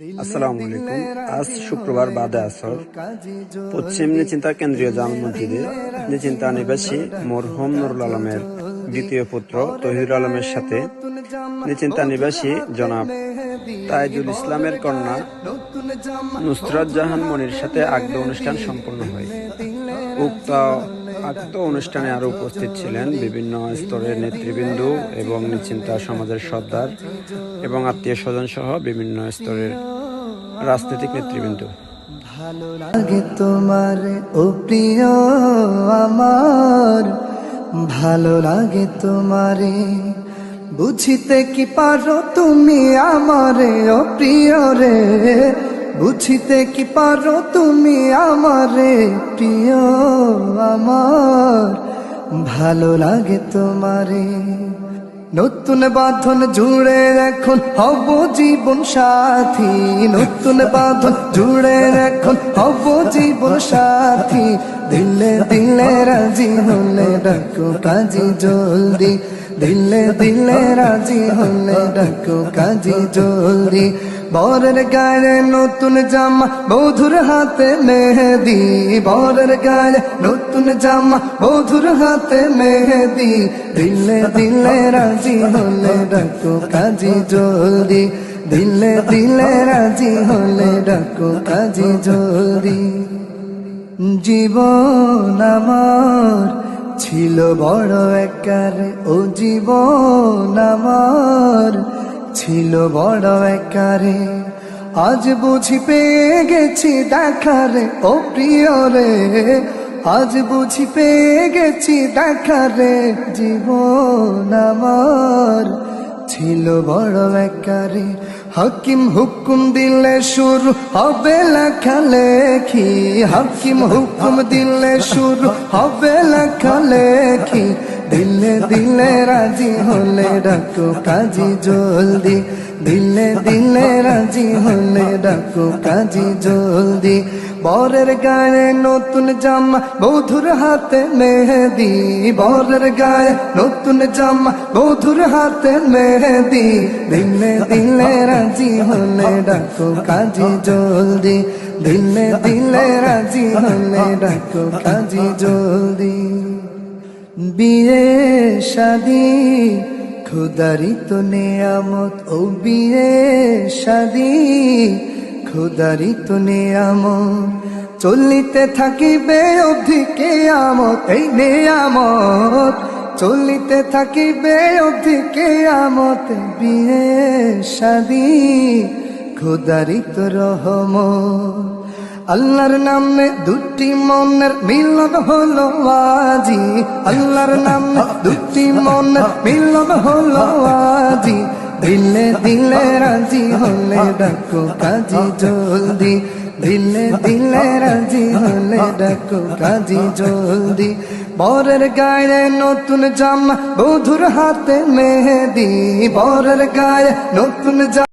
আসসালামু আলাইকুম। আজ শুক্রবার বাদে আসর পশ্চিম নিচিন্তা কেন্দ্রীয় জামে মসজিদে নিচিন্তা নিবাসী মরহুম নুরুল আলমের দ্বিতীয় পুত্র তহিদুল আলমের সাথে নিচিন্তা নিবাসী জনাব তাইজুল ইসলামের কন্যা নুসরাত জাহান মনির সাথে আগদ অনুষ্ঠান সম্পন্ন হয়। উক্ত আগদ অনুষ্ঠানে আরো উপস্থিত ছিলেন বিভিন্ন স্তরের নেতৃবৃন্দ এবং নিচিন্তা সমাজের সর্দার এবং আত্মীয় স্বজন সহ বিভিন্ন স্তরের রাজনৈতিক নেতৃবৃন্দ। ভালো লাগে তোমার ও প্রিয় আমার, ভালো লাগে তোমারে, বুঝিতে কি পারো তুমি আমারে ও প্রিয় রে, বুঝিতে কি পারো তুমি আমারে প্রিয় আমার, ভালো লাগে তোমারে। নতুন বাঁধন জুড়ে এখন হব জীবন সাথী, নতুন বাঁধন জুড়ে এখন হব জীবন সাথী, দিলে দিলে রাজি হলে ডাকো কাজী জলদি, দিলে দিলে রাজি হলে ডাকো কাজী জলদি। বরের গায়ে নতুন জামা বধুর হাতে মেহেদি, বরের গায়ে নতুন জামা বধুর হাতে মেহেদি, দিলে দিলে রাজি হলে ডাকো কাজী জলদি, দিলে দিলে রাজি হলে ডাকো কাজী জলদি। জীবন আমার ছিল বড় একারে ও জীবন আমার ছিল বড় একারে, আজ বুঝি পেয়ে গেছি দেখারে ও প্রিয় রে, আজ বুঝি পেয়ে গেছি দেখারে, জীবন আমার ছিল বড় একারে। হাকিম হুকুম দিলে শুরু হবে লেখালেখি, হাকিম হুকুম দিলে শুরু হবে লেখালেখি, দিলে দিলে রাজি হলে ডাকো কাজী জলদি, দিলে দিলে রাজি হলে ডাকো কাজী জলদি। বরের গায়ে নতুন জামা বধুর হাতে মেহেদি, বরের গায়ে নতুন জামা বধুর হাতে মেহেদি, দিলে দিলে রাজি হলে ডাকো কাজী জলদি, দিলে দিলে রাজি হলে ডাকো কাজী জলদি। বিয়ে শাদি খুদারি তো নেয়ামত ও বিয়ে শাদি খুদারি তো নেয়ামত, চলিতে থাকিবে অবধি কেয়ামত এই নেয়ামত, চলিতে থাকিবে অবধি কেয়ামত, বিয়ে শাদি খুদারি তো রহমত। আল্লাহর নামে দুটি মনের মিলন হলো আজি, আল্লাহর নামে দুটি মনের মিলন হলো আজি, দিলে দিলে রাজি হলে ডাকো কাজী জলদি, দিলে দিলে রাজি হলে ডাকো কাজী জলদি। বরের গায়ে নতুন জামা বধুর হাতে মেহেদি, বরের গায়ে নতুন জামা